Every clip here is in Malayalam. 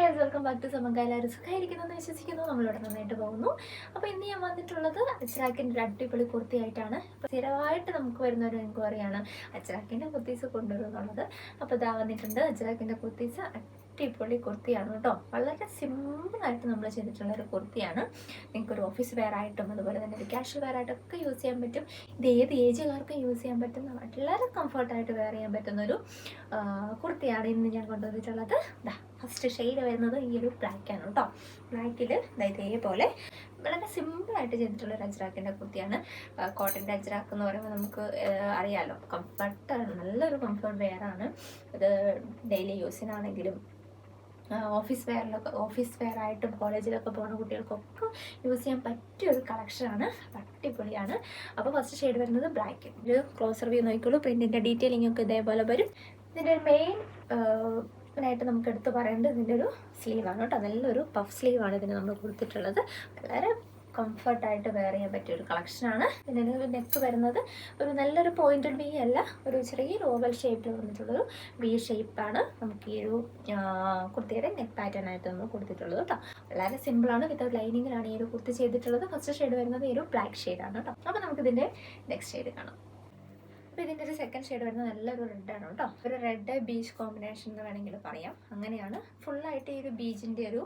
ഗൈസ്, വെൽക്കം ബാക്ക് ടു സമങ്ക. എല്ലാവരും സുഖമായിരിക്കുന്നു വിശ്വസിക്കുന്നു. നമ്മളിവിടെ നന്നായിട്ട് പോകുന്നു. അപ്പോൾ ഇന്ന് ഞാൻ വന്നിട്ടുള്ളത് അജ്രാക്കിൻ്റെ ഒരു അടിപൊളി കുർത്തിയായിട്ടാണ്. സ്ഥിരമായിട്ട് നമുക്ക് വരുന്ന ഒരു എൻക്വയറിയാണ് അജ്രാക്കിൻ്റെ കുർത്തീസ് കൊണ്ടുവരുന്നുള്ളത്. അപ്പോൾ ഇതാ വന്നിട്ടുണ്ട് അജ്രാക്കിൻ്റെ കുർത്തീസ്. അടിപൊളി കുർത്തിയാണ് കേട്ടോ. വളരെ സിമ്പിളായിട്ട് നമ്മൾ ചെയ്തിട്ടുള്ള ഒരു കുർത്തിയാണ്. നിങ്ങൾക്കൊരു ഓഫീസ് വെയർ ആയിട്ടും അതുപോലെ തന്നെ ഒരു ക്യാഷ്വൽ വെയർ ആയിട്ടൊക്കെ യൂസ് ചെയ്യാൻ പറ്റും. ഇത് ഏത് ഏജുകാർക്കും യൂസ് ചെയ്യാൻ പറ്റുന്ന വളരെ കംഫർട്ടായിട്ട് വെയർ ചെയ്യാൻ പറ്റുന്നൊരു കുർത്തിയാണ് ഇന്ന് ഞാൻ കൊണ്ടുവന്നിട്ടുള്ളത്. ഫസ്റ്റ് ഷെയ്ഡ് വരുന്നത് ഈ ഒരു ബ്ലാക്കാണ് കേട്ടോ. ബ്ലാക്കിൽ ഇതേപോലെ വളരെ സിമ്പിളായിട്ട് ചെയ്തിട്ടുള്ളൊരു അജ്രാക്കിൻ്റെ കുർത്തിയാണ്. കോട്ടൻ്റെ അജ്രാക്ക് എന്ന് പറയുമ്പോൾ നമുക്ക് അറിയാമല്ലോ, കംഫർട്ട്, നല്ലൊരു കംഫർട്ട് വെയറാണ്. ഇത് ഡെയിലി യൂസിനാണെങ്കിലും ഓഫീസ് വെയർ ആയിട്ടും കോളേജിലൊക്കെ പോകുന്ന കുട്ടികൾക്കൊക്കെ യൂസ് ചെയ്യാൻ പറ്റിയ ഒരു കളക്ഷനാണ്. അടിപൊളിയാണ്. അപ്പോൾ ഫസ്റ്റ് ഷെയ്ഡ് വരുന്നത് ബ്ലാക്ക്. ഒരു ക്ലോസർ വ്യൂ നോക്കിക്കോളൂ. പ്രിൻറ്റിൻ്റെ ഡീറ്റെയിലിംഗ് ഒക്കെ ഇതേപോലെ വരും. ഇതിൻ്റെ മെയിൻ ആയിട്ട് നമുക്ക് എടുത്ത് പറയേണ്ടത് ഇതിൻ്റെ ഒരു സ്ലീവാണ് കേട്ടോ. നല്ലൊരു പഫ് സ്ലീവാണ് ഇതിന് നമ്മൾ കൊടുത്തിട്ടുള്ളത്. വളരെ കംഫർട്ടായിട്ട് വെയർ ചെയ്യാൻ പറ്റിയ ഒരു കളക്ഷനാണ്. ഇതിന് നെക്ക് വരുന്നത് ഒരു നല്ലൊരു പോയിന്റഡ് വി അല്ല, ഒരു ചെറിയൊരു ഓവൽ ഷേപ്പിൽ വന്നിട്ടുള്ളൊരു വി ഷേപ്പാണ് നമുക്ക് ഈ ഒരു കുർത്തിയുടെ നെക്ക് പാറ്റേൺ ആയിട്ട് നമ്മൾ കൊടുത്തിട്ടുള്ളത് കേട്ടോ. വളരെ സിമ്പിളാണ്. വിത്തൗട്ട് ലൈനിങ്ങിലാണ് ഈ ഒരു കുർത്തി ചെയ്തിട്ടുള്ളത്. ഫസ്റ്റ് ഷെയ്ഡ് വരുന്നത് ഈ ഒരു ബ്ലാക്ക് ഷെയ്ഡാണ് കേട്ടോ. അപ്പോൾ നമുക്കിതിൻ്റെ നെക്സ്റ്റ് ഷെയ്ഡ് കാണാം. അപ്പോൾ ഇതിൻ്റെ ഒരു സെക്കൻഡ് ഷെയ്ഡ് വരുന്നത് നല്ലൊരു റെഡാണ് കേട്ടോ. ഒരു റെഡ് ബീച്ച് കോമ്പിനേഷൻ എന്ന് വേണമെങ്കിൽ പറയാം. അങ്ങനെയാണ് ഫുള്ളായിട്ട് ഈ ഒരു ബീച്ചിൻ്റെ ഒരു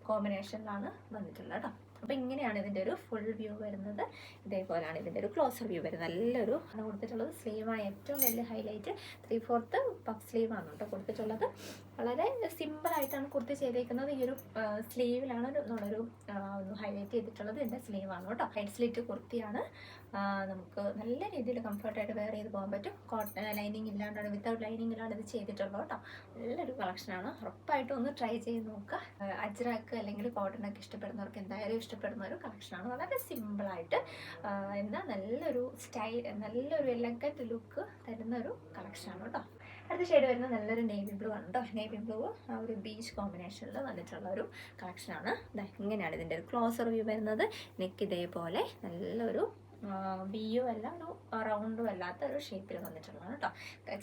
കോമ്പിനേഷനിലാണ് വന്നിട്ടുള്ളത് കേട്ടോ. അപ്പോൾ ഇങ്ങനെയാണ് ഇതിൻ്റെ ഒരു ഫുൾ വ്യൂ വരുന്നത്. ഇതേപോലെയാണ് ഇതിൻ്റെ ഒരു ക്ലോസർ വ്യൂ വരുന്നത്. നല്ലൊരു ആണ് കൊടുത്തിട്ടുള്ളത്. സ്ലീവാണ് ഏറ്റവും വലിയ ഹൈലൈറ്റ്. 3/4 പഫ് സ്ലീവാണ് കേട്ടോ കൊടുത്തിട്ടുള്ളത്. വളരെ സിമ്പിളായിട്ടാണ് കുർത്തി ചെയ്തേക്കുന്നത്. ഈ ഒരു സ്ലീവിലാണ് നമ്മളൊരു ഹൈലൈറ്റ് ചെയ്തിട്ടുള്ളത്. ഇതിൻ്റെ സ്ലീവാണ് കേട്ടോ. ഹൈഡ് സ്ലിറ്റ് കുർത്തിയാണ്. നമുക്ക് നല്ല രീതിയിൽ കംഫർട്ടായിട്ട് വെയർ ചെയ്ത് പോകാൻ പറ്റും. കോട്ടൺ ലൈനിങ് ഇല്ലാണ്ടാണ്, വിത്തൗട്ട് ലൈനിങ്ങിലാണ് ഇത് ചെയ്തിട്ടുള്ളത് കേട്ടോ. നല്ലൊരു കളക്ഷനാണ്. ഉറപ്പായിട്ടും ഒന്ന് ട്രൈ ചെയ്ത് നോക്കുക. അജ്രാക്ക് അല്ലെങ്കിൽ കോട്ടണൊക്കെ ഇഷ്ടപ്പെടുന്നവർക്ക് എന്തായാലും ഇഷ്ടപ്പെടുന്ന ഒരു കളക്ഷനാണ്. വളരെ സിമ്പിളായിട്ട് എന്നാൽ നല്ലൊരു നല്ലൊരു എലഗന്റ് ലുക്ക് തരുന്ന ഒരു കളക്ഷനാണ് കേട്ടോ. അടുത്ത ഷെയ്ഡ് വരുന്നത് നല്ലൊരു നേവി ബ്ലൂ ആണ് കേട്ടോ. നേവി ബ്ലൂ ആ ഒരു ബീച്ച് കോമ്പിനേഷനിൽ വന്നിട്ടുള്ള ഒരു കളക്ഷനാണ്. ഇങ്ങനെയാണ് ഇതിൻ്റെ ഒരു ക്ലോസർ വ്യൂ വരുന്നത്. നെക്ക് ഇതേപോലെ നല്ലൊരു വിയും അല്ല, ഒരു റൗണ്ടും അല്ലാത്ത ഒരു ഷേപ്പിൽ വന്നിട്ടുള്ളതാണ് കേട്ടോ.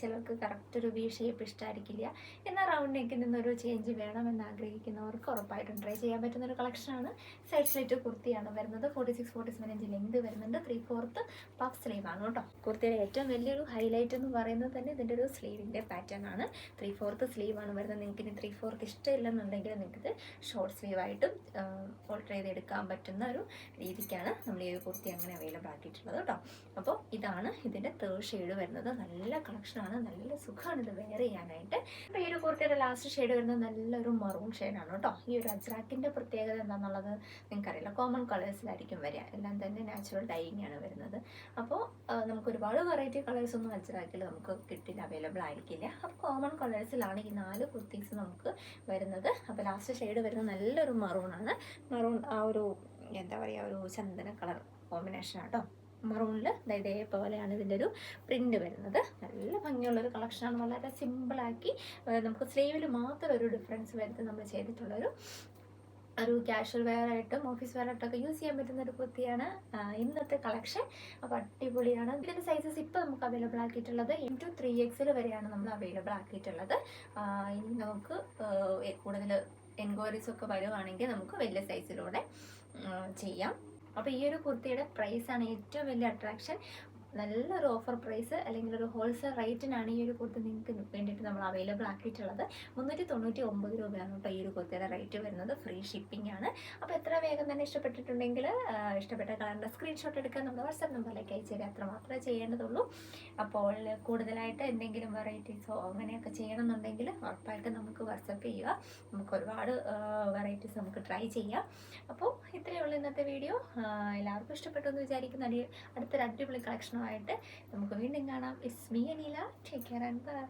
ചിലർക്ക് കറക്റ്റ് ഒരു വി ഷേപ്പ് ഇഷ്ടമായിരിക്കില്ല. എന്നാൽ റൗണ്ട് നെക്കിൽ നിന്നൊരു ചേഞ്ച് വേണമെന്ന് ആഗ്രഹിക്കുന്നവർക്ക് ഉറപ്പായിട്ടും ട്രൈ ചെയ്യാൻ പറ്റുന്നൊരു കളക്ഷനാണ്. സൈഡ് സ്ലിറ്റ് കുർത്തിയാണ് വരുന്നത്. 46-47 ഇഞ്ച് ലെങ്ത് വരുന്നുണ്ട്. 3/4 പഫ് സ്ലീവാണ് കേട്ടോ. കുർത്തിയുടെ ഏറ്റവും വലിയൊരു ഹൈലൈറ്റ് എന്ന് പറയുന്നത് തന്നെ ഇതിൻ്റെ ഒരു സ്ലീവിൻ്റെ പാറ്റേൺ ആണ്. 3/4 സ്ലീവാണ് വരുന്നത്. നിങ്ങൾക്ക് ഇനി 3/4 ഇഷ്ടമില്ലെന്നുണ്ടെങ്കിൽ നിങ്ങൾക്ക് ഷോർട്ട് സ്ലീവായിട്ടും ഓൾട്ടർ ചെയ്തെടുക്കാൻ പറ്റുന്ന ഒരു രീതിക്കാണ് നമ്മൾ ഈ ഒരു കുർത്തി അങ്ങനെ അവൈലബിൾ ആക്കിയിട്ടുള്ളത് കേട്ടോ. അപ്പോൾ ഇതാണ് ഇതിൻ്റെ തേർഡ് ഷെയ്ഡ് വരുന്നത്. നല്ല കളക്ഷനാണ്. നല്ല സുഖമാണ് ഇത് വെയർ ചെയ്യാനായിട്ട്. അപ്പോൾ ഈ ഒരു കുർത്തിയുടെ ലാസ്റ്റ് ഷെയ്ഡ് വരുന്നത് നല്ലൊരു മറൂൺ ഷെയ്ഡാണ് കേട്ടോ. ഈ ഒരു അജ്രാക്കിൻ്റെ പ്രത്യേകത എന്താണെന്നുള്ളത് നിങ്ങൾക്കറിയില്ല. കോമൺ കളേഴ്സിലായിരിക്കും വരിക. എല്ലാം തന്നെ നാച്ചുറൽ ഡൈയിങ് ആണ് വരുന്നത്. അപ്പോൾ നമുക്ക് ഒരുപാട് വെറൈറ്റി കളേഴ്സൊന്നും അജ്രാക്കിൽ നമുക്ക് കിട്ടില്ല, അവൈലബിൾ ആയിരിക്കില്ല. അപ്പോൾ കോമൺ കളേഴ്സിലാണ് ഈ 4 കുർത്തീസ് നമുക്ക് വരുന്നത്. അപ്പോൾ ലാസ്റ്റ് ഷെയ്ഡ് വരുന്നത് നല്ലൊരു മറൂണാണ്. മറൂൺ ആ ഒരു എന്താ പറയുക, ഒരു ചന്ദന കളർ കോമ്പിനേഷൻ ആട്ടോ. മറൂണിൽ ഇതേപോലെയാണ് ഇതിൻ്റെ ഒരു പ്രിൻ്റ് വരുന്നത്. നല്ല ഭംഗിയുള്ളൊരു കളക്ഷനാണ്. വളരെ സിമ്പിളാക്കി നമുക്ക് സ്ലീവിൽ മാത്രം ഒരു ഡിഫറൻസ് വരുത്തി നമ്മൾ ചെയ്തിട്ടുള്ളൊരു ക്യാഷ്വൽ വെയർ ആയിട്ടും ഓഫീസ് വെയർ ആയിട്ടൊക്കെ യൂസ് ചെയ്യാൻ പറ്റുന്ന ഒരു കുർത്തിയാണ് ഇന്നത്തെ കളക്ഷൻ. അപ്പോൾ അടിപൊളിയാണ്. ഇതിൻ്റെ സൈസസ് ഇപ്പോൾ നമുക്ക് അവൈലബിൾ ആക്കിയിട്ടുള്ളത് M to 3XL വരെയാണ് നമ്മൾ അവൈലബിൾ ആക്കിയിട്ടുള്ളത്. ഇനി നമുക്ക് കൂടുതൽ എൻക്വയറീസ് ഒക്കെ വരുവാണെങ്കിൽ നമുക്ക് വലിയ സൈസിലൂടെ ചെയ്യാം. അപ്പോൾ ഈ ഒരു കുർത്തിയുടെ പ്രൈസാണ് ഏറ്റവും വലിയ അട്രാക്ഷൻ. നല്ലൊരു ഓഫർ പ്രൈസ് അല്ലെങ്കിൽ ഒരു ഹോൾസെയിൽ റേറ്റിനാണ് ഈ ഒരു കുർത്തി നിങ്ങൾക്ക് വേണ്ടിയിട്ട് നമ്മൾ അവൈലബിൾ ആക്കിയിട്ടുള്ളത്. 399 രൂപയാണ് കേട്ടോ ഈ ഒരു കുർത്തിയുടെ റേറ്റ് വരുന്നത്. ഫ്രീ ഷിപ്പിംഗ് ആണ്. അപ്പോൾ എത്ര വേഗം തന്നെ ഇഷ്ടപ്പെട്ടിട്ടുണ്ടെങ്കിൽ ഇഷ്ടപ്പെട്ട കളറിൻ്റെ സ്ക്രീൻഷോട്ട് എടുക്കാൻ നമ്മുടെ വാട്സാപ്പ് നമ്പറിലേക്ക് അയച്ചു തരിക. അത്ര മാത്രമേ ചെയ്യേണ്ടതുള്ളൂ. അപ്പോൾ കൂടുതലായിട്ട് എന്തെങ്കിലും വെറൈറ്റീസോ അങ്ങനെയൊക്കെ ചെയ്യണമെന്നുണ്ടെങ്കിൽ ഉറപ്പായിട്ട് നമുക്ക് വാട്സാപ്പ് ചെയ്യുക. നമുക്ക് ഒരുപാട് വെറൈറ്റീസ് നമുക്ക് ട്രൈ ചെയ്യാം. അപ്പോൾ ഇത്രയേ ഉള്ളൂ ഇന്നത്തെ വീഡിയോ. എല്ലാവർക്കും ഇഷ്ടപ്പെട്ടു എന്ന് വിചാരിക്കുന്ന അടുത്തൊരു അടിപൊളി കളക്ഷനുമായിട്ട് നമുക്ക് വീണ്ടും കാണാം. It's me Aneela. Take care and by.